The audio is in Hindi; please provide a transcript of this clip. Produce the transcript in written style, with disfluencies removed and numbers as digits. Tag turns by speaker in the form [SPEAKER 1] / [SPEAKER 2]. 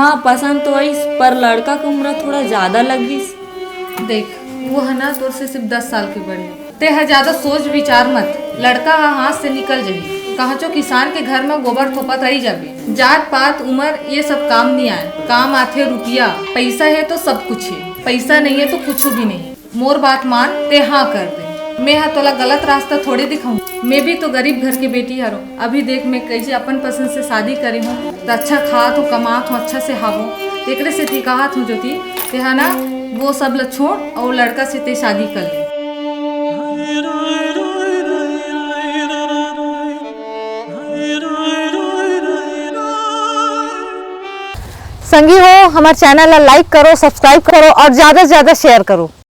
[SPEAKER 1] हाँ पसंद तो आई, पर लड़का की उम्र थोड़ा ज्यादा लगी।
[SPEAKER 2] देख वो है ना तो से सिर्फ 10 साल की बड़ी ते है, ज्यादा सोच विचार मत। लड़का हाथ से निकल जाही। कहा चो किसान के घर में गोबर थोपत रही जाबे। जात पात उम्र ये सब काम नहीं आए, काम आते रुपया। पैसा है तो सब कुछ है, पैसा नहीं है तो कुछ भी नहीं। मोर बात मान ते हाँ कर दे। मैं हाँ तोला गलत रास्ता थोड़े दिखाऊं। मैं भी तो गरीब घर की बेटी हरो। अभी देख मैं कैसे अपन पसंद से शादी करी हूँ, तो अच्छा खात हूँ, कमात हूँ, अच्छा से हावो। एकरे से ती कहा हूँ ज्योति ते है ना वो सब ल छोड़ और लड़का से ते शादी कर ले।
[SPEAKER 3] संगी हो हमारे चैनल ला लाइक करो, सब्सक्राइब करो और ज़्यादा से ज़्यादा शेयर करो।